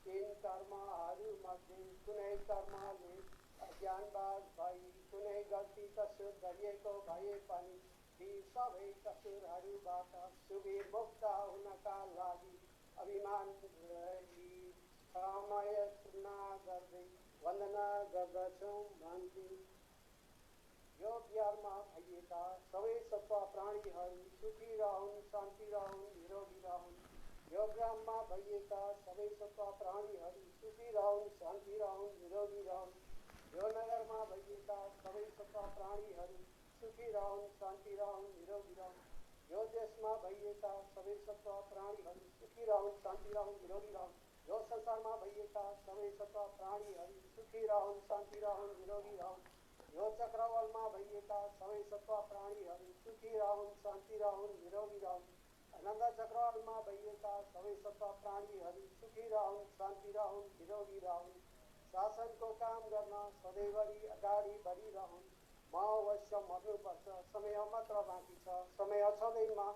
तीन कर्महरूमध्ये कुनै कर्मले अज्ञानवाद भई कुनै गल्ती कसुर गरिएको भए पनि ती सबै कसुरहरूबाट सुविमुक्त हुनका लागि अभिमान रहित समय तुलना गर्दै वन्दना गर्दछौँ भन्थे। यो बिहारमा भइएका सबै सत्व प्राणीहरू सुखी रहन्, शान्ति रहन्, निरोगी रहन्। यो ग्राममा भइएका सबै सत्व प्राणीहरू सुखी रहन्, शान्ति रहन्, निरोगी रहन्। यो नगरमा भइएका सबै सत्व प्राणीहरू सुखी रहन्, शान्ति रहन्, निरोगी रहन्। यो देशमा भइएका सबै सत्व प्राणीहरू सुखी रहन्, शान्ति रहन्, निरोगी रहन्। यो संसारमा भइएका सबै सत्व प्राणीहरू सुखी रहन्, शान्ति रहन्, निरोगी रहन्। यो चक्रवालमा भइएका सबै सत्व प्राणीहरू सुखी रहन्, शान्ति रहन्, निरोगी रहन्। आनन्द चक्रवालमा भइएका सबै सत्व प्राणीहरू सुखी रहन्, शान्ति रहन्, निरोगी रहन्। शासनको काम गर्न सधैँभरि अगाडि बढिरहन्। म अवश्य मर्नुपर्छ, समय मात्र बाँकी छ, समय छँदैमा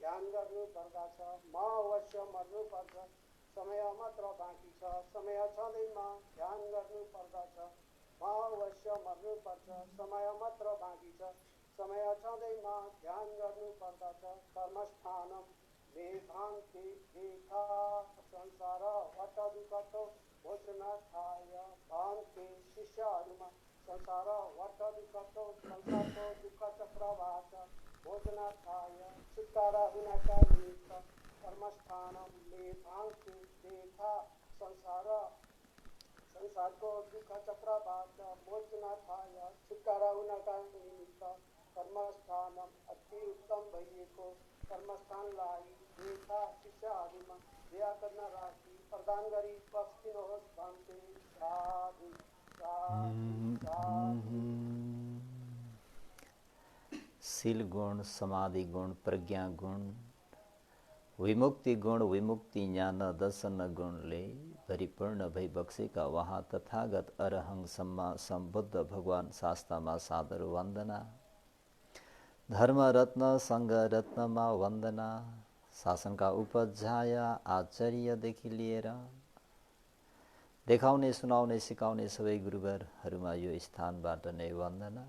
ध्यान गर्नुपर्दछ। म अवश्य मर्नुपर्छ, समय मात्र बाँकी छ, समय छँदैमा ध्यान गर्नुपर्दछ। म अवश्य मर्नुपर्छ, समय मात्र बाँकी छ, समय छँदैमा ध्यान गर्नुपर्दछ। कर्मस्थानम मे भान्ते देखा संसार वट दुःखतो भोजनाथाय भान्ते शिष्यहरूमा संसार वट दुःखतो संसारको दुःख चक्रबाट भोजनाथाय छुटकारा हुनका निमित्त कर्मस्थानम मे भान्ते देखा संसारको दुःख चक्रबाट मोचनाथाय छुटकारा हुनका निमित्त कर्मस्थानम अति उत्तम भइएको कर्मस्थानलाई देखा शिष्यहरूमा दया गर्न राखी प्रदान गरी बस्दिनुहोस् भन्थे। साधु साधु साधु। शील गुण, समाधि गुण, प्रज्ञा गुण, विमुक्ति गुण, विमुक्ति ज्ञान दर्शन गुणले परिपूर्ण भई बक्सेका वहाँ तथागत अरहङ सम्मा सम्बुद्ध भगवान शास्तामा सादर वन्दना। धर्म रत्न संघ रत्नमा वन्दना। शासनका उपाध्याय आचार्यदेखि लिएर देखाउने, सुनाउने, सिकाउने सबै गुरुवरहरूमा यो स्थानबाट नै वन्दना।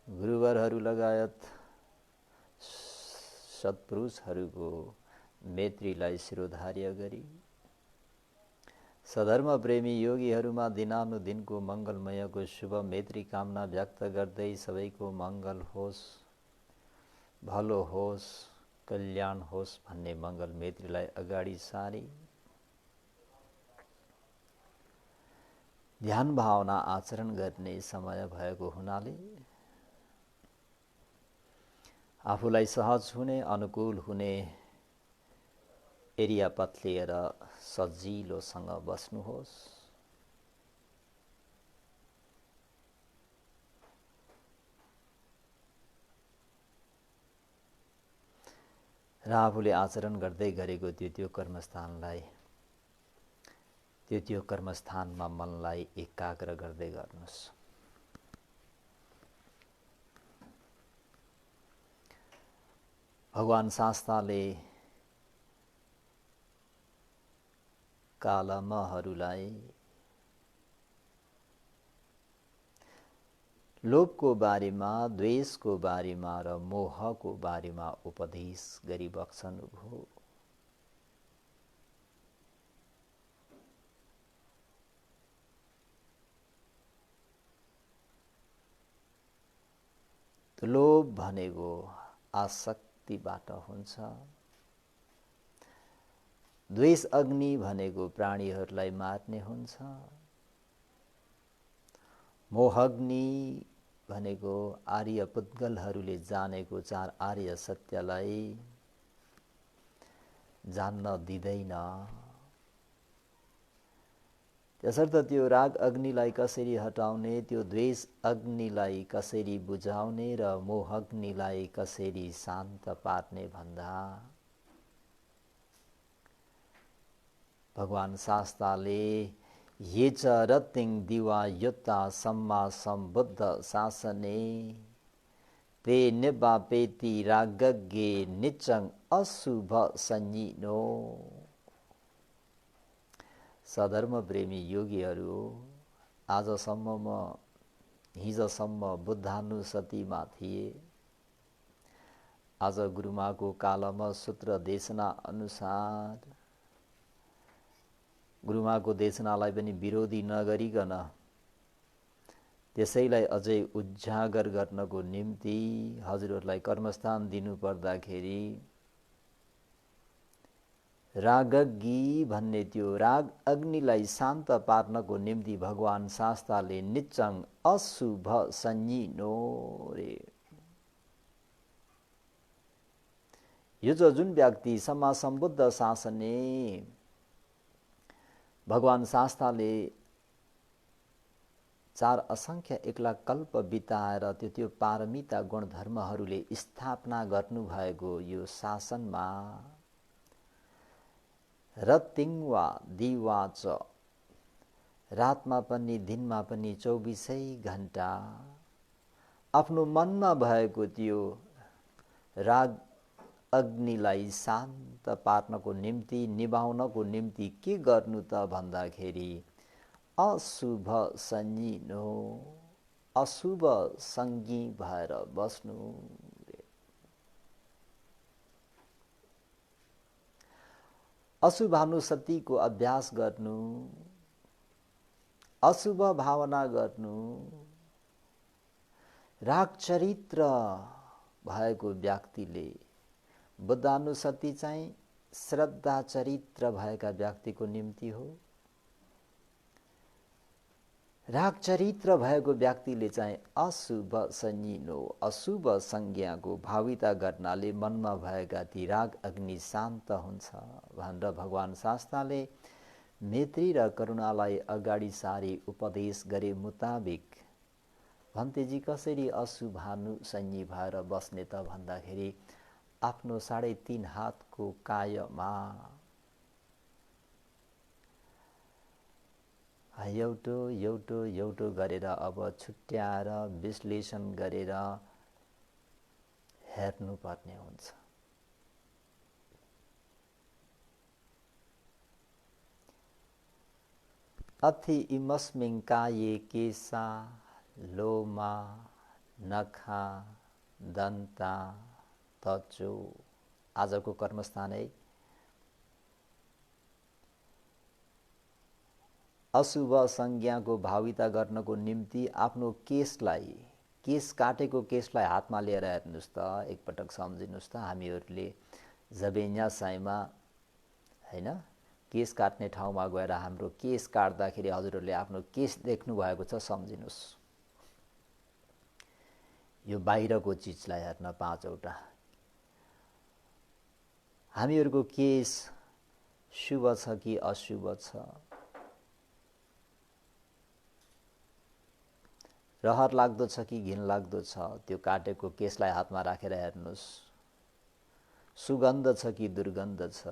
गुरुवरहरू लगायत सत्पुरुषहरूको मैत्रीलाई शिरोधार्य गरी सधर्म प्रेमी योगीहरूमा दिनानुदिनको मङ्गलमयको शुभ मैत्री कामना व्यक्त गर्दै सबैको मङ्गल होस्, भलो होस्, कल्याण होस् भन्ने मङ्गल मैत्रीलाई अगाडि सारी ध्यान भावना आचरण गर्ने समय भएको हुनाले आफूलाई सहज हुने, अनुकूल हुने एरिया पत्लिएर सजिलोसँग बस्नुहोस्। र आफूले आचरण गर्दै गरेको त्यो कर्मस्थानमा मनलाई एकाग्र गर्दै गर्नुहोस्। भगवान शास्ताले कालमहरूलाई लोभको बारेमा, द्वेषको बारेमा र मोहको बारेमा उपदेश गरिबक्सनुभयो। लोभ भनेको आसक्तिबाट हुन्छ। द्वेष अग्नि भनेको प्राणीहरूलाई मार्ने हुन्छ। मोहग्नि भनेको आर्य पुद्गलहरूले जानेको चार आर्य सत्यलाई जान्न दिँदैन। त्यसर्थ त्यो राग अग्निलाई कसरी हटाउने, त्यो द्वेष अग्निलाई कसरी बुझाउने र मोहग्निलाई कसरी शान्त पार्ने भन्दा भगवान शास्ताले ये च रतिङ दिवा युत्ता सम्मा सम्बुद्ध शासने ते निवापेति रागगे निचङ अशुभ संयिनो। सधर्म प्रेमी योगीहरू हो। हिजसम्म बुद्धानुसतिमा थिए। आज गुरुमाको कालमा सूत्र देशना अनुसार गुरुमाको देशनालाई पनि विरोधी नगरिकन त्यसैलाई अझै उजागर गर्नको निम्ति हजुरहरूलाई कर्मस्थान दिनुपर्दाखेरि रागज्ञी भन्ने त्यो राग अग्निलाई शान्त पार्नको निम्ति भगवान शास्ताले निच्चङ अशुभ सञ्जिनो रे। यो जुन व्यक्ति सम्मा सम्बुद्ध शासने भगवान शास्ताले 4 असंख्य 1 लाख कल्प बिताएर त्यो पारमिता गुणधर्महरूले स्थापना गर्नुभएको यो शासनमा रतिङवा दिवाच रातमा पनि दिनमा पनि 24 घण्टा आफ्नो मनमा भएको त्यो राग अग्निलाई शान्त पार्नको निम्ति निभाउनको निम्ति के गर्नु त भन्दाखेरि अशुभ सञ्जिनो अशुभ सङ्गी भएर बस्नु। अशुभानुसतिको अभ्यास गर्नु, अशुभ भावना गर्नु। राग चरित्र भएको व्यक्तिले बुद्धानुसति चाहिँ श्रद्धा चरित्र भएका व्यक्तिको निम्ति हो। राग चरित्र भएको व्यक्तिले चाहिँ अशुभ सञ्जिनो अशुभ संज्ञाको भाविता गर्नाले मनमा भएका ती राग अग्नि शान्त हुन्छ भनेर भगवान शास्ताले मैत्री र करुणालाई अगाडि सारी उपदेश गरे मुताबिक भन्तेजी कसरी अशुभानुसञ्जी भएर बस्ने त भन्दाखेरि आफ्नो 3.5 हातको कायमा एउटो गरेर अब छुट्याएर विश्लेषण गरेर हेर्नुपर्ने हुन्छ। अथि इमस्मिन् काये केशा लोमा नखा दन्ता त्वचो। आजको कर्मस्थान है अशुभ संज्ञाको भाविता गर्नको निम्ति आफ्नो केश काटेको केशलाई हातमा लिएर हेर्नुस् त, एकपटक सम्झिनुस् त। हामीहरूले जबेन्या साईमा हैन केश काट्ने ठाउँमा गएर हाम्रो केश काट्दाखेरि हजुरहरूले आफ्नो केश देख्नु भएको छ, सम्झिनुस्। यो बाहिरको चीजलाई हेर्न 5 वटा। हामीहरूको केश शुभ छ कि अशुभ छ, रहर लाग्दो छ कि घिन लाग्दो छ, त्यो काटेको केशलाई हातमा राखेर हेर्नुस्। सुगन्ध छ कि दुर्गन्ध छ,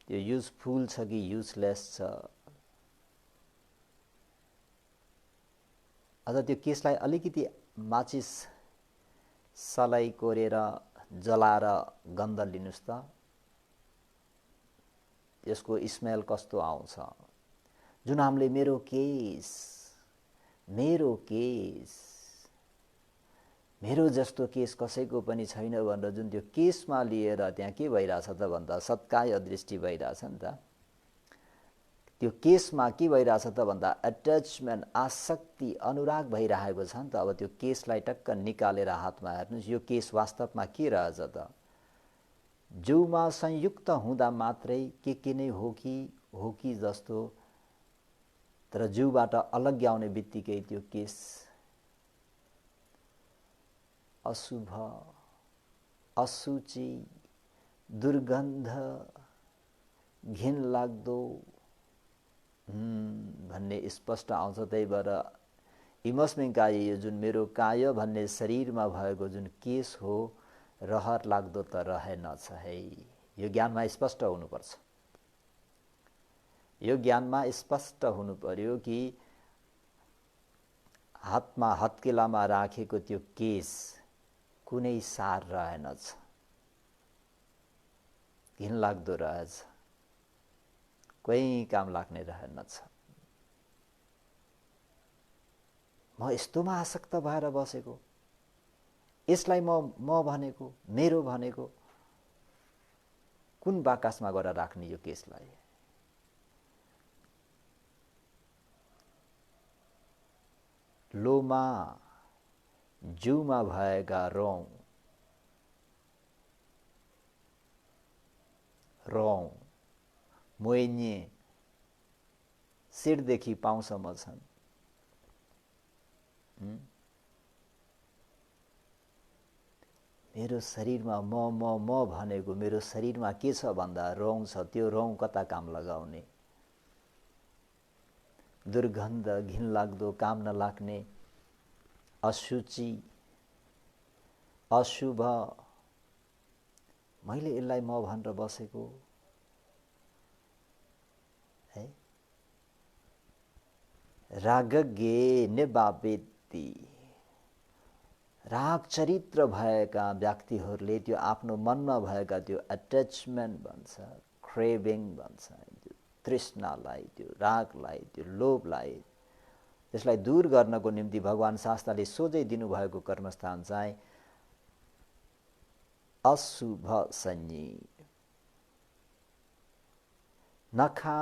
त्यो युजफुल छ कि युजलेस छ। अझ त्यो केशलाई अलिकति माचिस सलाई कोरेर जलाएर गन्ध लिनुस् त, यसको स्मेल कस्तो आउँछ। जुन हामीले मेरो जस्तो केश कसैको पनि छैन भनेर जुन त्यो केशमा लिएर त्यहाँ के भइरहेछ त भन्दा सत्काय दृष्टि भइरहेछ नि त। त्यो केशमा के भइरहेछ त भन्दा अट्याचमेन्ट, आसक्ति, अनुराग भइरहेको छ नि त। अब त्यो केशलाई टक्क निकालेर हातमा हेर्नुस्, यो केश वास्तवमा के रहेछ त। जिउमा संयुक्त हुँदा मात्रै के नै हो कि जस्तो, तर जिउबाट अलग्याउने बित्तिकै त्यो केश अशुभ, असुचि, दुर्गन्ध, घिन लाग्दो भन्ने स्पष्ट आउँछ। त्यही भएर इमस्मिन् काये, यो जुन मेरो काय भन्ने शरीरमा भएको जुन केश हो, रहर लाग्दो त रहेनछ है। यो ज्ञानमा स्पष्ट हुनुपर्छ। यो ज्ञानमा स्पष्ट हुनु पर्यो कि हातमा हत्केलामा राखेको त्यो केश कुनै सार रहेनछ, घिन लाग्दो रहेछ। कोही काम लाग्ने रहेनछ। म यस्तोमा आसक्त भएर बसेको, यसलाई म भनेको, मेरो भनेको, कुन बाकसमा गएर राख्ने यो केसलाई? लोमा जिउमा भएका रौँ मोइने शिरदेखि पाउँसम्म छन्। मेरो शरीरमा म भनेको मेरो शरीरमा के छ भन्दा रौँ छ। त्यो रौँ कता काम लगाउने? दुर्गन्ध, घिनलाग्दो, काम नलाग्ने, अशुचि, अशुभ, मैले यसलाई म भनेर बसेको है। रागज्ञे निबापेति, राग चरित्र भएका व्यक्तिहरूले त्यो आफ्नो मनमा भएका त्यो एट्याचमेन्ट भन्छ, क्रेभिङ भन्छ, त्यो तृष्णालाई, त्यो रागलाई, त्यो लोभलाई, त्यसलाई दूर गर्नको निम्ति भगवान शास्त्रले सोझै दिनुभएको कर्मस्थान चाहिँ अशुभ संज्ञी। नखा।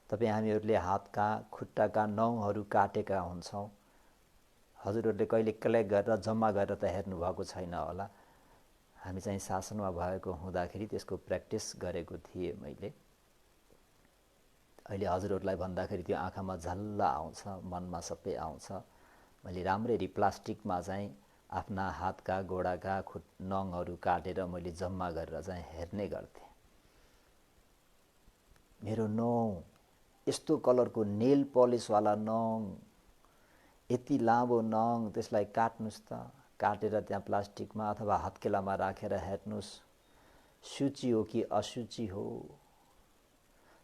तपाईँ हामीहरूले हातका खुट्टाका नौहरू काटेका हुन्छौँ। हजुरहरूले कहिले कलेक्ट गरेर जम्मा गरेर त हेर्नु भएको छैन होला। हामी चाहिँ शासनमा भएको हुँदाखेरि त्यसको प्र्याक्टिस गरेको थिएँ मैले। अहिले हजुरहरूलाई भन्दाखेरि त्यो आँखामा झल्ल आउँछ, मनमा सबै आउँछ। मैले राम्ररी प्लास्टिकमा चाहिँ आफ्ना हातका गोडाका नङहरू काटेर मैले जम्मा गरेर चाहिँ हेर्ने गर्थेँ। मेरो नङ यस्तो कलरको नेल पलिसवाला नङ, यति लामो नङ, त्यसलाई काट्नुस् त। काटेर त्यहाँ प्लास्टिकमा अथवा हत्केलामा राखेर हेर्नुस्, शुचि हो कि अशुचि हो,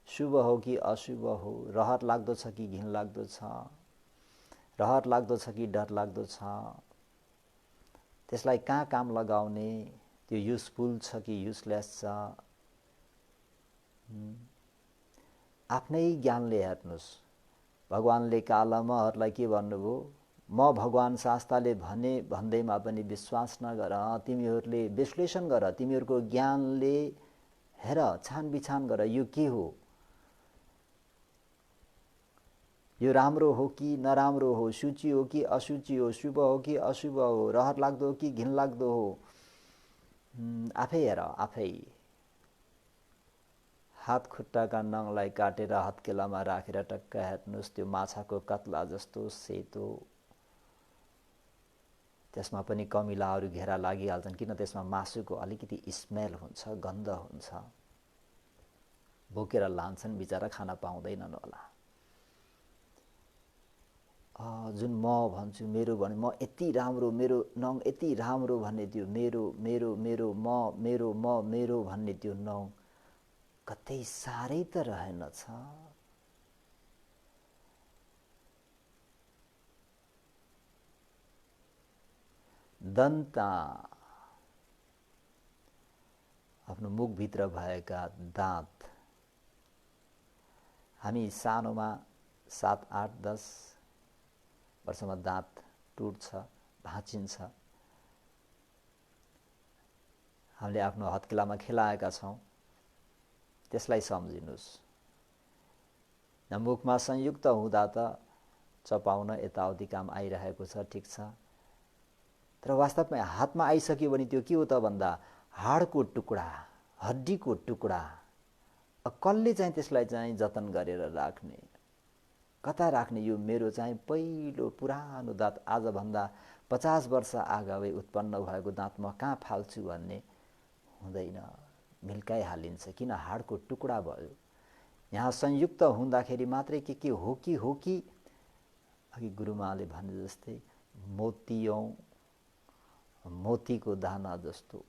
शुभ हो कि अशुभ हो, रहर लाग्दो छ कि घिन लाग्दो छ, रहर लाग्दो छ कि डर लाग्दो छ, त्यसलाई कहाँ काम लगाउने, त्यो युजफुल छ कि युजलेस छ। आफ्नै ज्ञानले हेर्नुस्। भगवानले कालमहरूलाई के भन्नुभयो? म भगवान शास्त्रले भने भन्दैमा पनि विश्वास नगर, तिमीहरूले विश्लेषण गर, तिमीहरूको ज्ञानले हेर, छानबिछान गर, यो के हो, यो राम्रो हो कि नराम्रो हो, शुचि हो कि अशुचि हो, शुभ हो कि अशुभ हो, रहर लाग्दो हो कि घिन लाग्दो हो। आफै हेर, आफै। हात खुट्टाका नङलाई काटेर हत्केलामा राखेर टक्क हेर्नुस्, त्यो माछाको कत्ला जस्तो सेतो, त्यसमा पनि कमिलाहरू घेरा लागिहाल्छन्। किन? त्यसमा मासुको अलिकति स्मेल हुन्छ, गन्ध हुन्छ। बोकेर लान्छन्, बिचरा खान पाउँदैनन् होला। जुन म भन्छु मेरो भने, म यति राम्रो, मेरो नङ यति राम्रो भन्ने त्यो मेरो मेरो मेरो मेरो भन्ने त्यो नङ कतै साह्रै त रहेनछ। दन्ता, आफ्नो मुखभित्र भएका दाँत। हामी सानोमा 7, 8, 10 वर्षमा दाँत टुट्छ, भाँचिन्छ। हामीले आफ्नो हत्केलामा खेलाएका छौँ, त्यसलाई सम्झिनुस्। मुखमा संयुक्त हुँदा त चपाउन यताउति काम आइरहेको छ, ठिक छ। तर वास्तवमा हातमा आइसक्यो भने त्यो के हो त भन्दा हाडको टुक्रा, हड्डीको टुक्रा। कसले चाहिँ त्यसलाई चाहिँ जतन गरेर राख्ने? कता राख्ने? यो मेरो चाहिँ पहिलो पुरानो दाँत, आजभन्दा 50 वर्ष अगावै उत्पन्न भएको दाँत म कहाँ फाल्छु भन्ने हुँदैन, मिल्काइहालिन्छ। किन? हाडको टुक्रा भयो। यहाँ संयुक्त हुँदाखेरि मात्रै के हो कि अघि गुरुमाले भने जस्तै मोतियौँ, मोतीको दाना जस्तो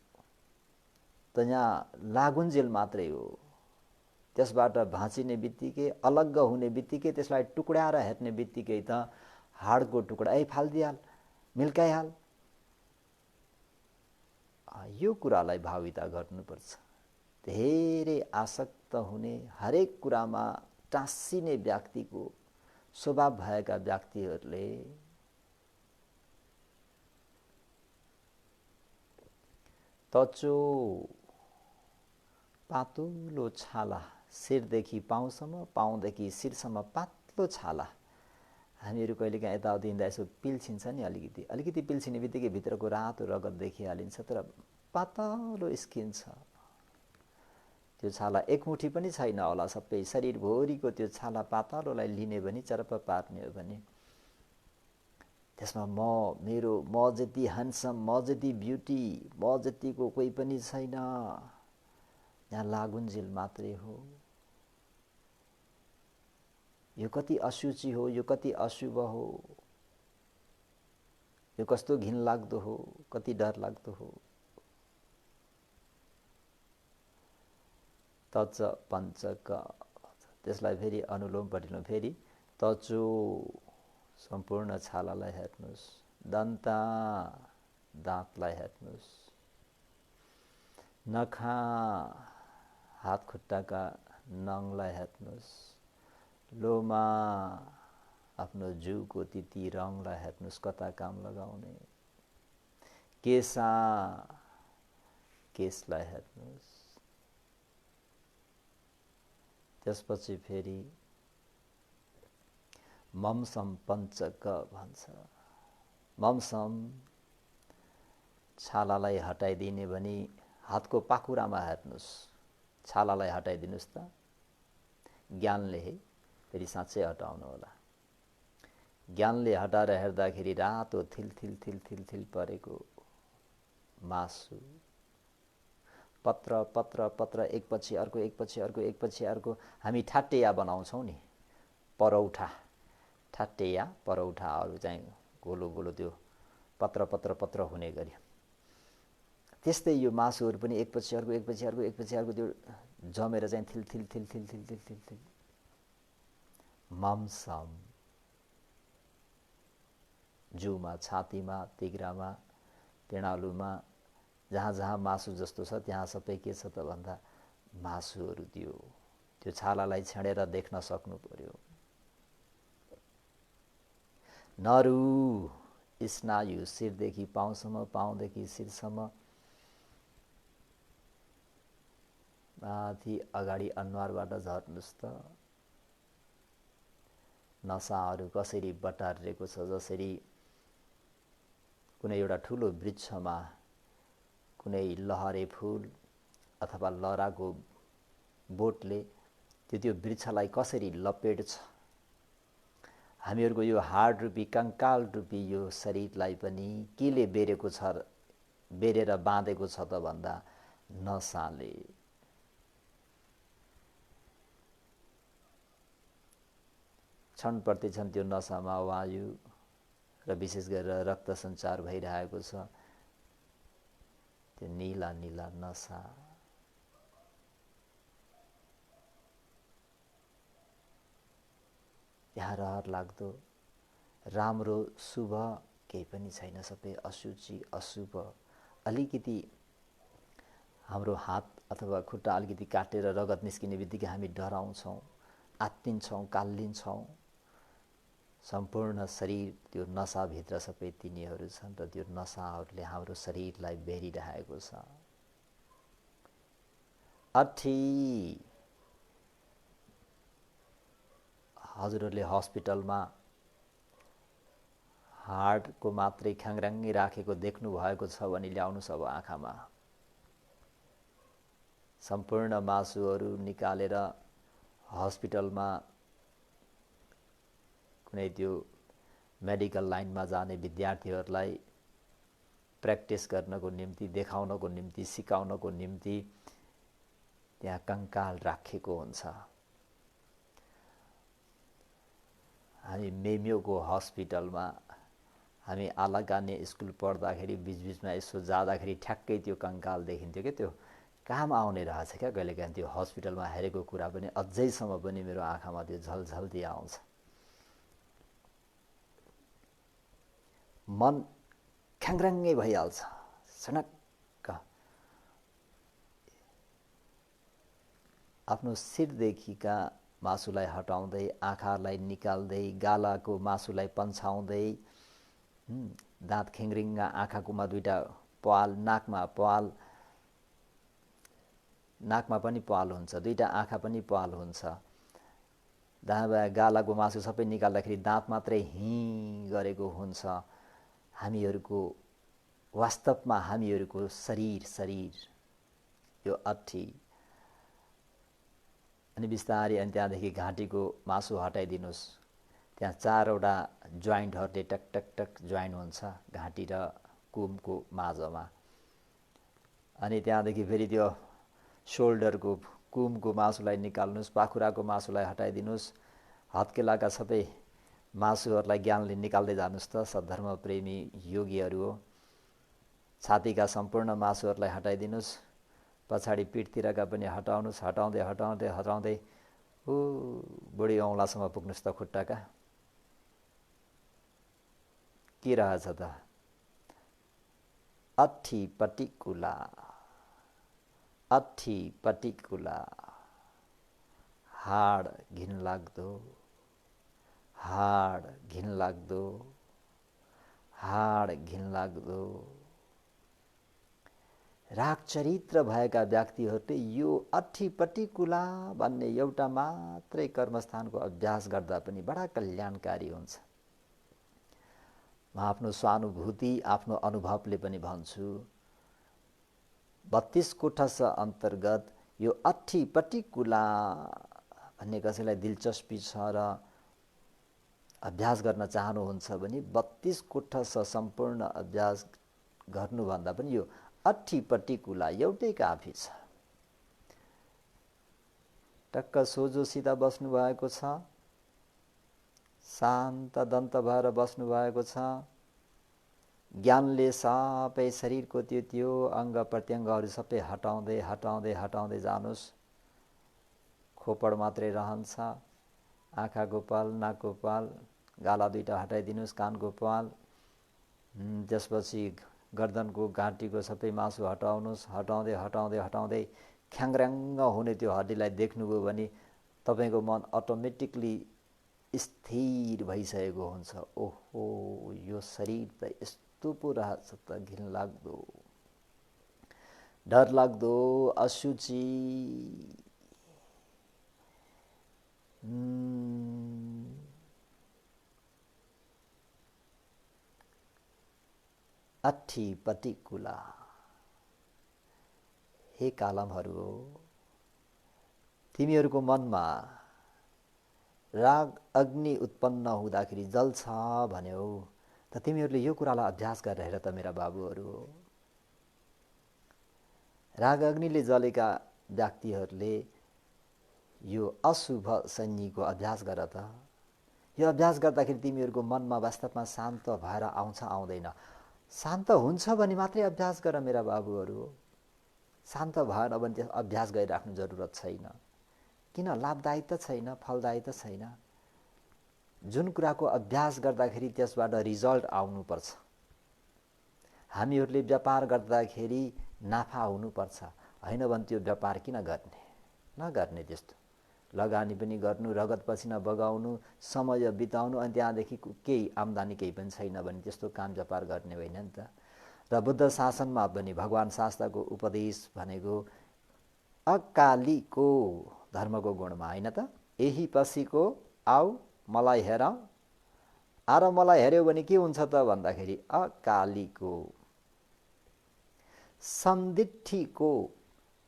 त यहाँ लागुन्जेल मात्रै हो। त्यसबाट भाँचिने बित्तिकै, अलग्ग हुने बित्तिकै, त्यसलाई टुक्राएर हेर्ने बित्तिकै त हाडको टुक्रा, फालिदिहाल, मिल्काइहाल। यो कुरालाई भाविता गर्नुपर्छ। धेरै आसक्त हुने, हरेक कुरामा टाँसिने व्यक्तिको स्वभाव भएका व्यक्तिहरूले तचो पातलो छाला, शिरदेखि पाउसम्म, पाउदेखि शिरसम्म पातलो छाला, हामीहरू कहिलेकाहीँ यताउति हिँड्दा यसो पिल्छिन्छ नि, अलिकति पिल्छिने बित्तिकै भित्रको रातो रगत देखिहालिन्छ, तर पातलो स्किन छ। त्यो छाला एकमुठी पनि छैन होला, सबै शरीरभरिको त्यो छाला पातलोलाई लिने भने, चरप पार्ने हो भने त्यसमा म जति ह्यान्डसम, म जति ब्युटी, म जतिको कोही पनि छैन, यहाँ लागुन्जेल मात्रै हो। यो कति अशुचि हो, यो कति अशुभ हो, यो कस्तो घिनलाग्दो हो, कति डरलाग्दो हो। तच पञ्चक, त्यसलाई फेरि अनुलोम प्रतिलोम, फेरि तचो सम्पूर्ण छालालाई हेर्नुहोस्, दन्ता दाँतलाई हेर्नुहोस्, नखा हात खुट्टाका नङलाई हेर्नुहोस्, लोमा आफ्नो जिउको तिती रङलाई हेर्नुहोस्, कता काम लगाउने, केसा केसलाई हेर्नुहोस्। त्यसपछि फेरि ममसम पञ्चक भन्छ। ममसम छालालाई हटाइदिने भनी हातको पाखुरामा हेर्नुहोस्, छालालाई हटाइदिनुहोस् त, ज्ञानले फेरि साँच्चै हटाउनु होला। ज्ञानले हटाएर हेर्दाखेरि रातो थिल थिल थिल थिल थिल परेको मासु, पत्र पत्र पत्र, एकपछि अर्को, एकपछि अर्को, एकपछि अर्को, हामी ठाट्टेया बनाउँछौँ नि, परौठा, ठाट्टेया परौठाहरू चाहिँ गोलो गोलो त्यो पत्र पत्र पत्र हुने गरी, त्यस्तै यो मासुहरू पनि एकपछि अर्को, एकपछि अर्को, एकपछि अर्को त्यो जमेर चाहिँ थिल थिल थिल थिल थिल थिल थिल थिल। ममसम, जिउमा, छातीमा, तिग्रामा, पेडालुमा, जहाँ जहाँ मासु जस्तो छ त्यहाँ सबै के छ त भन्दा मासुहरू, त्यो छालालाई छेडेर देख्न सक्नु पर्यो। नरु स्नायु, शिरदेखि पाउसम्म, पाउदेखि शिरसम्म, माथि अगाडि अनुहारबाट झर्नुहोस् त, नसाहरू कसरी बटारिएको छ, जसरी कुनै एउटा ठुलो वृक्षमा कुनै लहरे फुल अथवा लहराको बोटले त्यो वृक्षलाई कसरी लपेट्छ, हामीहरूको यो हाड रूपी, कङ्काल रूपी यो शरीरलाई पनि केले बेरेको छ, बेरेर बाँधेको छ त भन्दा नसाले। क्षण प्रतिक्षण त्यो नसामा वायु र विशेष गरेर रक्त सञ्चार भइरहेको छ, त्यो नीला नीला नसा। यहाँ रहर लाग्दो राम्रो शुभ केही पनि छैन, सबै अशुचि अशुभ। अलिकति हाम्रो हात अथवा खुट्टा अलिकति काटेर रगत निस्किने बित्तिकै हामी डराउँछौँ, आत्तिन्छौँ, काल्लिन्छौँ। सम्पूर्ण शरीर त्यो नसाभित्र सबै तिनीहरू छन् र त्यो नसाहरूले हाम्रो शरीरलाई बेरिरहेको छ। अठी हजुरहरूले हस्पिटलमा हार्टको मात्रै ख्याङ्ग्राङ्गी राखेको देख्नु भएको छ भने ल्याउनुहोस् अब आँखामा। सम्पूर्ण मासुहरू निकालेर हस्पिटलमा कुनै त्यो मेडिकल लाइनमा जाने विद्यार्थीहरूलाई प्र्याक्टिस गर्नको निम्ति, देखाउनको निम्ति, सिकाउनको निम्ति त्यहाँ कङ्काल राखेको हुन्छ। हामी मेमियोको हस्पिटलमा हामी आलागाने स्कुल पढ्दाखेरि बिचबिचमा यसो जाँदाखेरि ठ्याक्कै त्यो कङ्काल देखिन्थ्यो क्या, त्यो काम आउने रहेछ क्या। कहिलेकाहीँ त्यो हस्पिटलमा हेरेको कुरा पनि अझैसम्म पनि मेरो आँखामा त्यो झलझल्ती आउँछ। मन ख्याङ्ग्राङ्गै भइहाल्छ सडक्क। आफ्नो शिरदेखिका मासुलाई हटाउँदै आँखालाई निकाल्दै गालाको मासुलाई पन्छाउँदै दाँत खिङ्रिङ्गा आँखाकोमा दुईटा पाल नाकमा पनि पाल हुन्छ दुईटा आँखा पनि पाल हुन्छ दायाँ गालाको मासु सबै निकाल्दाखेरि दाँत मात्रै गरेको हुन्छ हामीहरूको वास्तवमा हामीहरूको शरीर यो अट्ठी अनि बिस्तारै अनि त्यहाँदेखि घाँटीको मासु हटाइदिनुस् त्यहाँ 4वटा जोइन्टहरूले टक टक टक जोइन्ट हुन्छ घाँटी र कुमको माझमा अनि त्यहाँदेखि फेरि त्यो शोल्डरको कुमको मासुलाई निकाल्नुस् पाखुराको मासुलाई हटाइदिनुस् हत्केलाका सबै मासुहरूलाई ज्ञानले निकाल्दै जानुस् त सद्धर्म प्रेमी योगीहरू हो छातीका सम्पूर्ण मासुहरूलाई हटाइदिनुस् पछाडि पिठतिरका पनि हटाउनुस् हटाउँदै हटाउँदै हटाउँदै बुढी औँलासम्म पुग्नुस् त खुट्टाका के रहेछ त अट्ठी पटिकुला हाड घिनलाग्दो राग चरित्र भएका व्यक्तिहरूले यो अट्ठी पटिकुला भन्ने एउटा मात्रै कर्मस्थानको अभ्यास गर्दा पनि बडा कल्याणकारी हुन्छ। म आफ्नो स्वानुभूति आफ्नो अनुभवले पनि भन्छु 32 कोठस अन्तर्गत यो अट्ठी पटिकुला भन्ने कसैलाई दिलचस्पी छ र अभ्यास गर्न चाहनुहुन्छ भने 32 कोठस सम्पूर्ण अभ्यास गर्नुभन्दा पनि यो अट्ठी पटिकुला एउटै काफी छ। टक्क सोझोसित बस्नु भएको छ शान्त दन्त भएर बस्नु भएको छ ज्ञानले सबै शरीरको त्यो अङ्ग प्रत्यङ्गहरू सबै हटाउँदै हटाउँदै हटाउँदै जानुस् खोपड मात्रै रहन्छ आँखाको पाल नाकको पाल गाला दुईटा हटाइदिनुस् कानको पाल त्यसपछि गर्दनको घाँटीको सबै मासु हटाउनुस् हटाउँदै हटाउँदै हटाउँदै ख्याङ्ग्र्याङ्ग हुने त्यो हड्डीलाई देख्नुभयो भने तपाईको मन अटोमेटिकली स्थिर भइसकेको हुन्छ। ओहो यो शरीर त यस्तो पो रहेछ त घिनलाग्दो डरलाग्दो अशुचि अट्ठी पटिकुला। हे कालमहरू हो तिमीहरूको मनमा राग अग्नि उत्पन्न हुँदाखेरि जल्छ भन्यो त तिमीहरूले यो कुरालाई अभ्यास गरेर हेर त मेरा बाबुहरू हो। राग अग्निले जलेका व्यक्तिहरूले यो अशुभ सन्निको अभ्यास गर त। यो अभ्यास गर्दाखेरि तिमीहरूको मनमा वास्तवमा शान्त भएर आउँछ आउँदैन। शान्त हुन्छ भने मात्रै अभ्यास गर मेरा बाबुहरू हो। शान्त भएन भने त्यस अभ्यास गरिराख्नु जरुरत छैन। किन लाभदायी त छैन फलदायी त छैन। जुन कुराको अभ्यास गर्दाखेरि त्यसबाट रिजल्ट आउनुपर्छ। हामीहरूले व्यापार गर्दाखेरि नाफा हुनुपर्छ हैन भने त्यो व्यापार किन गर्ने नगर्ने। त्यस्तो लगानी पनि गर्नु रगत पसिना बगाउनु समय बिताउनु अनि त्यहाँदेखि केही आम्दानी केही पनि छैन भने त्यस्तो काम व्यापार गर्ने होइन नि त। र बुद्ध शासनमा पनि भगवान शास्त्रको उपदेश भनेको अकालीको धर्मको गुणमा होइन त। यही पछिको आऊ मलाई हेर आर मलाई हेर्यो भने के हुन्छ त भन्दाखेरि अकालीको सन्दिठीको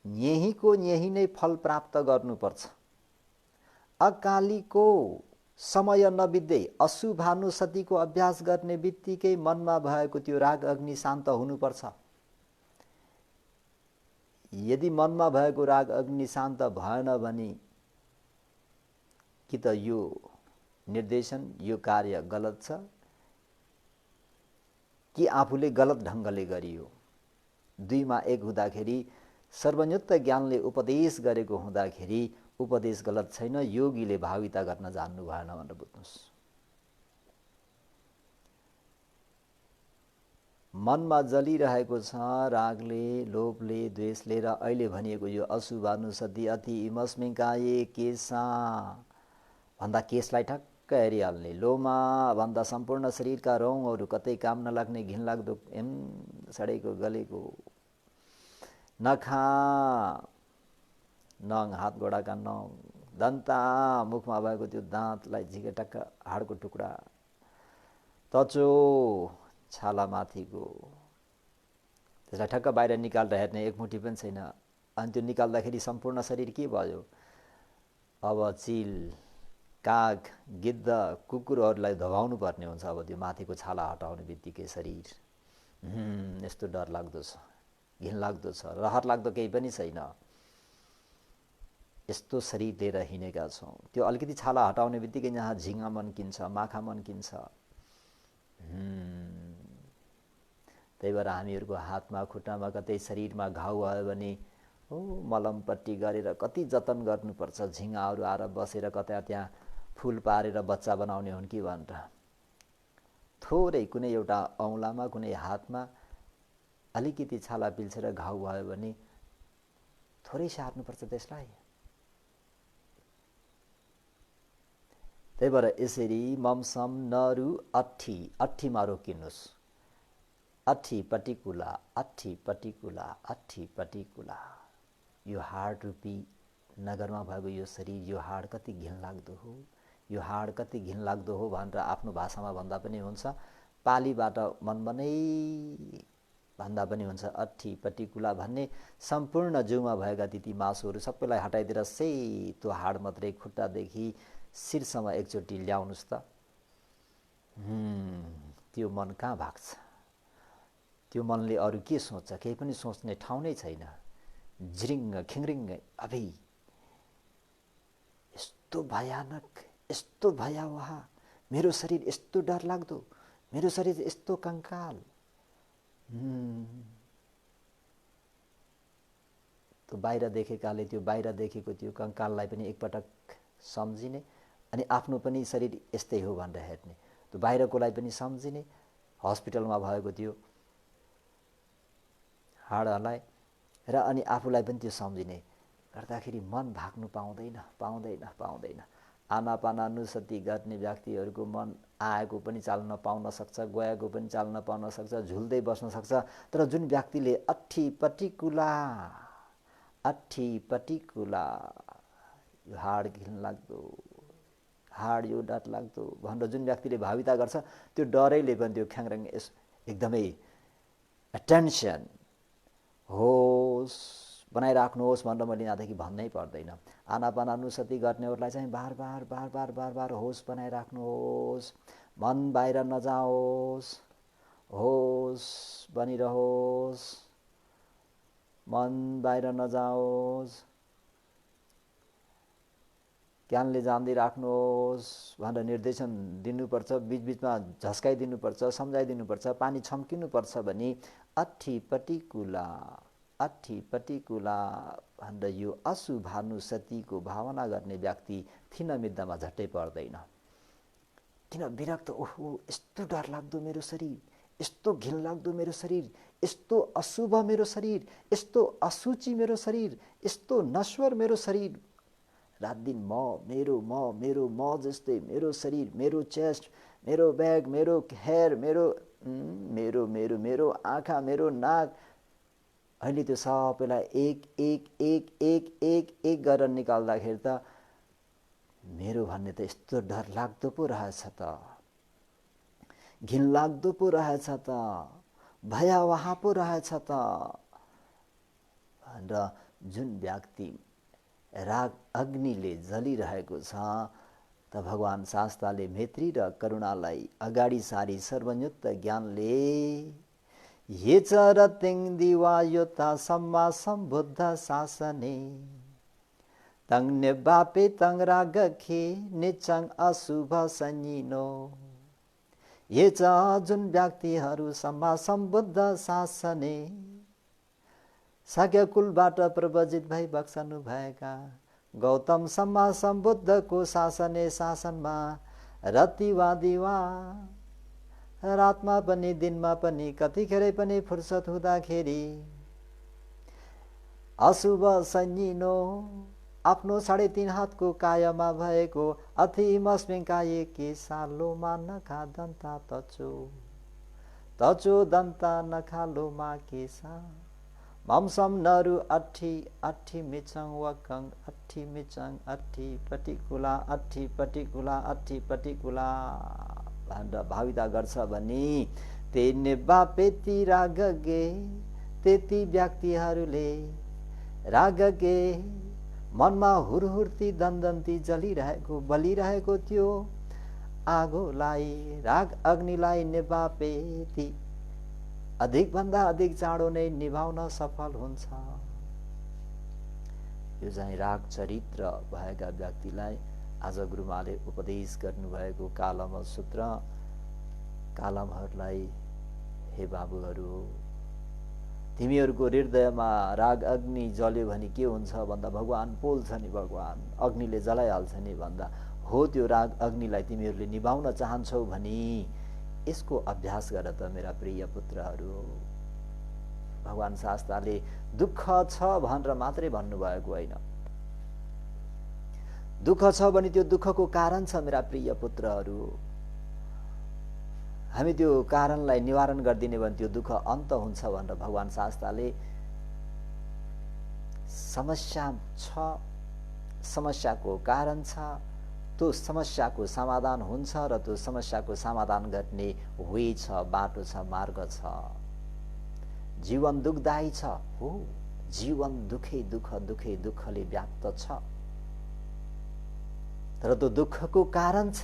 यहीको यही नै फल प्राप्त गर्नुपर्छ। अकालीको समय नबित्दै अशुभानुसतिको अभ्यास गर्ने बित्तिकै मनमा भएको त्यो राग अग्नि शान्त हुनुपर्छ। यदि मनमा भएको राग अग्नि शान्त भएन भने कि त यो निर्देशन यो कार्य गलत छ कि आफूले गलत ढङ्गले गरियो। दुईमा एक हुँदाखेरि सर्वज्ञत्व ज्ञानले उपदेश गरेको हुँदाखेरि उपदेश गलत छैन योगीले भाविता गर्न जान्नु भएन भनेर बुझ्नुस्। मनमा जलिरहेको छ रागले, लोभले, द्वेषले र अहिले भनिएको यो अशुभानुसति अति इमस्मिकाए केसा भन्दा केसलाई ठक्क हेरिहाल्ने, लोमा भन्दा सम्पूर्ण शरीरका रौँहरू कतै काम नलाग्ने घिनलाग्दो सडेको गलेको, नखा नङ हात गोडाका नङ, दन्ता मुखमा भएको त्यो दाँतलाई झिकेटक्क हाडको टुक्रा, तचो छाला माथिको, त्यसलाई ठक्क बाहिर निकालेर हेर्ने एकमुठी पनि छैन। अनि त्यो निकाल्दाखेरि सम्पूर्ण शरीर के भयो? अब चिल, काग, गिद्ध, कुकुरहरूलाई धपाउनु पर्ने हुन्छ। अब त्यो माथिको छाला हटाउने बित्तिकै शरीर यस्तो डर लाग्दो छ, घिनलाग्दो छ, रहर लाग्दो केही पनि छैन। यस्तो शरीर लिएर हिँडेका छौँ। त्यो अलिकति छाला हटाउने बित्तिकै यहाँ झिङ्गा मन्किन्छ, माखा मन्किन्छ। त्यही भएर हामीहरूको हातमा, खुट्टामा, कतै शरीरमा घाउ भयो भने मलमपट्टी गरेर कति जतन गर्नुपर्छ। झिङ्गाहरू आएर बसेर कता त्यहाँ फुल पारेर बच्चा बनाउने हुन् कि भनेर थोरै कुनै एउटा औँलामा, कुनै हातमा अलिकति छाला पिल्छेर घाउ भयो भने थोरै स्याहार्नुपर्छ त्यसलाई। त्यही भएर यसरी ममसम नरु अट्ठी, अट्ठीमा रोकिनुहोस्। अट्ठी पटिकुला, अट्ठी पटिकुला, अट्ठी पटिकुला। यो हाड रूपी नगरमा भएको यो शरीर, यो हाड कति घिनलाग्दो हो, यो हाड कति घिनलाग्दो हो भनेर आफ्नो भाषामा भन्दा पनि हुन्छ, पालीबाट मनमनै भन्दा पनि हुन्छ। अट्ठी पटिकुला भन्ने सम्पूर्ण जिउमा भएका ती मासुहरू सबैलाई हटाइदिएर सेतो हाड मात्रै खुट्टादेखि शिरसम्म एकचोटि ल्याउनुहोस् त। त्यो मन कहाँ भाग्छ? त्यो मनले अरू के सोच्छ? केही पनि सोच्ने ठाउँ नै छैन। झिरिङ्ग खिङ्रिङ्ग, अभि यस्तो भयानक, यस्तो भयावह, मेरो शरीर यस्तो डरलाग्दो, मेरो शरीर यस्तो कङ्काल। त्यो बाहिर देखेकाले त्यो बाहिर देखेको त्यो कङ्काललाई पनि एकपटक सम्झिने, अनि आफ्नो पनि शरीर यस्तै हो भनेर हेर्ने, त्यो बाहिरकोलाई पनि सम्झिने, हस्पिटलमा भएको त्यो हाडलाई र अनि आफूलाई पनि त्यो सम्झिने गर्दाखेरि मन भाग्नु पाउँदैन, पाउँदैन, पाउँदैन। आनापानानुसति गर्ने व्यक्तिहरूको मन आएको पनि चाल्न पाउन सक्छ, गएको पनि चाल्न पाउन सक्छ, झुल्दै बस्न सक्छ। तर जुन व्यक्तिले अट्ठी पटिकुला, अट्ठी पटिकुला, यो हाड घिनलाग्दो, हाड यो डर लाग्दो भनेर जुन व्यक्तिले भाविता गर्छ, त्यो डरैले पनि त्यो ख्याङराङ एकदमै टेन्सन होस् बनाइराख्नुहोस् भनेर मैले यहाँदेखि भन्नै पर्दैन। आनापानानुसति गर्नेहरूलाई चाहिँ बार बार बार बार बार बार होस् बनाइराख्नुहोस्, मन बाहिर नजाओस्, होस् बनिरहोस्, मन बाहिर नजाओस्, ज्ञानले जान्दै राख्नुहोस् भनेर निर्देशन दिनुपर्छ। बिचबिचमा झस्काइदिनुपर्छ, सम्झाइदिनुपर्छ, पानी छम्किनुपर्छ भने अट्ठी पटिकुला, अट्ठी पटिकुला भनेर यो अशुभानुसतिको भावना गर्ने व्यक्ति थिनमिद्दामा झट्टै पर्दैन। किन विरक्त, ओहो यस्तो डरलाग्दो मेरो शरीर, यस्तो घिनलाग्दो मेरो शरीर, यस्तो अशुभ मेरो शरीर, यस्तो असुचि मेरो शरीर, यस्तो नश्वर मेरो शरीर। रात दिन म जस्तै मेरो शरीर, मेरो चेस्ट, मेरो ब्याग, मेरो हेयर, मेरो मेरो मेरो आँखा, मेरो नाक, अहिले त्यो सबैलाई एक एक एक एक एक एक गरेर निकाल्दाखेरि त मेरो भन्ने त यस्तो डरलाग्दो पो रहेछ त, घिनलाग्दो पो रहेछ त, भयावह पो रहेछ त भनेर जुन व्यक्ति राग अग्निले जलिरहेको छ त भगवान शास्त्रले मैत्री र करुणालाई अगाडि सारी सर्वयुक्त ज्ञानले ये चरतिङ दिवायोता सम्मा सम्बुद्ध शासने तङ निबापे तङ रागखे निचङ अशुभ सञ्जिनो। ये च जुन व्यक्तिहरू सम्मा सम्बुद्ध शासने साक्यकुलबाट प्रवजित भई बक्सनु भएका गौतम सम्मा सम्बुद्धको शासने शासनमा रतिवा दिवा रातमा पनि दिनमा पनि कतिखेरै पनि फुर्सद हुँदाखेरि अशुभ सन्जिनो आफ्नो 3.5 हातको कायामा भएको अति मस्मिङ्काए के सालोमा नखा दन्ता तचो दन्ता नखालोमा केसा ममसम नरु अठी मिचङ वकङ अठी मिचङ अठी पटिकुला भनेर भाविता गर्छ भने तेने बापेती रागगे त्यति व्यक्तिहरूले रागगे मनमा हुरहुर्ती दन्दन्ती जलिरहेको बलिरहेको त्यो आगोलाई राग अग्निलाई निभापेती अधिकभन्दा अधिक चाँडो नै निभाउन सफल हुन्छ। यो चाहिँ राग चरित्र भएका व्यक्तिलाई आज गुरुमाले उपदेश गर्नुभएको कालम सूत्र कालमहरूलाई हे बाबुहरू तिमीहरूको हृदयमा राग अग्नि जल्यो भने के हुन्छ भन्दा भगवान पोल्छ नि, भगवान अग्निले जलाइहाल्छ नि भन्दा हो त्यो राग अग्निलाई तिमीहरूले निभाउन चाहन्छौ भने यसको अभ्यास गर त मेरा प्रिय पुत्रहरू। भगवान शास्त्रले दुःख छ भनेर मात्रै भन्नुभएको होइन, दुःख छ भने त्यो दुःखको कारण छ मेरा प्रिय पुत्रहरू। हामी त्यो कारणलाई निवारण गरिदिने भने त्यो दुःख अन्त हुन्छ भनेर भगवान शास्त्रले समस्या छ, समस्याको कारण छ, त्यो समस्याको समाधान हुन्छ र त्यो समस्याको समाधान गर्ने वे छ, बाटो छ, मार्ग छ। जीवन दुःखदायी छ, हो जीवन दुःखले व्याप्त छ, तर त्यो दुःखको कारण छ,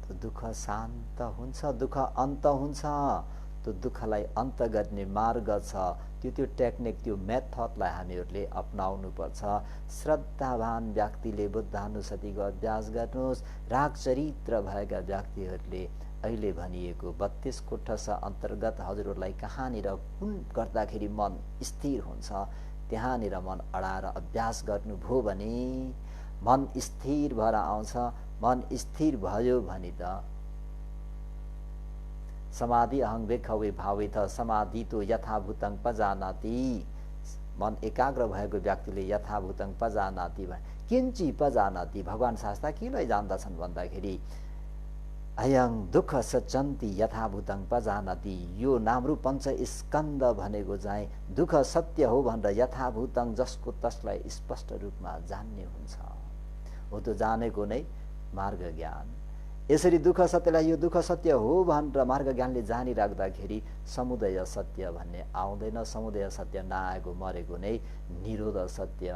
त्यो दुःख शान्त हुन्छ, दुःख अन्त हुन्छ, त्यो दुःखलाई अन्त गर्ने मार्ग छ। त्यो टेक्निक त्यो मेथडलाई हामीहरूले अपनाउनु पर्छ। श्रद्धावान व्यक्तिले बुद्धानुसतिको अभ्यास गर्नुहोस्। राग चरित्र भएका व्यक्तिहरूले अहिले भनिएको 32 कोठस अन्तर्गत हजुरहरूलाई कहाँनिर कुन गर्दाखेरि मन स्थिर हुन्छ त्यहाँनिर मन अडाएर अभ्यास गर्नुभयो भने मन स्थिर भएर आउँछ। मन स्थिर भयो भने त समाधि अहं भिक्खवे भावेत समाधितो यथाभूतं पजानाति। मन एकाग्र भएको व्यक्तिले यथाभूतं पजानाति किंची पजानाति भगवान शास्त्र केलाई जान्दछन् भन्दाखेरि अयं दुःख सचन्ति यथाभूतं पजानाति। यो नामरूप पंच स्कन्द भनेको चाहिँ दुःख सत्य हो भनेर यथाभूतं जसको तसलाई स्पष्ट रूपमा जान्ने हुन्छ, हो त्यो जानेको नै मार्ग ज्ञान। यसरी दुःख सत्यलाई यो दुःख सत्य हो भनेर मार्ग ज्ञानले जानिराख्दाखेरि समुदय सत्य भन्ने आउँदैन। समुदय सत्य नआएको मरेको नै निरोध सत्य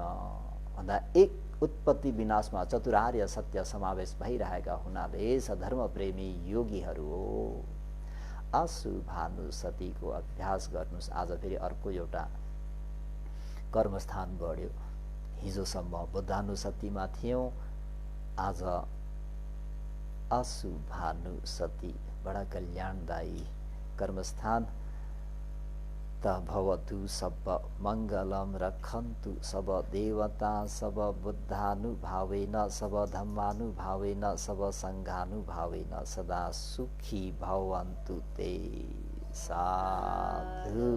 भन्दा एक उत्पत्ति विनाशमा चतुरार्य सत्य समावेश भइरहेका हुनाले सधर्म प्रेमी योगीहरू हो अशुभानुसतिको अभ्यास गर्नुस्। आज फेरि अर्को एउटा कर्मस्थान बढ्यो। हिजोसम्म बुद्धानुसतिमा थियौं, आज अशुभानुसति बडा कल्याणदायी कर्मस्थान। त भवतु सब मंगलम रखन्तु सब देवता सब बुद्धानुभावेन सब धम्मानुभावेन सब संघानुभावेन सदा सुखी भवन्तु ते। साधु।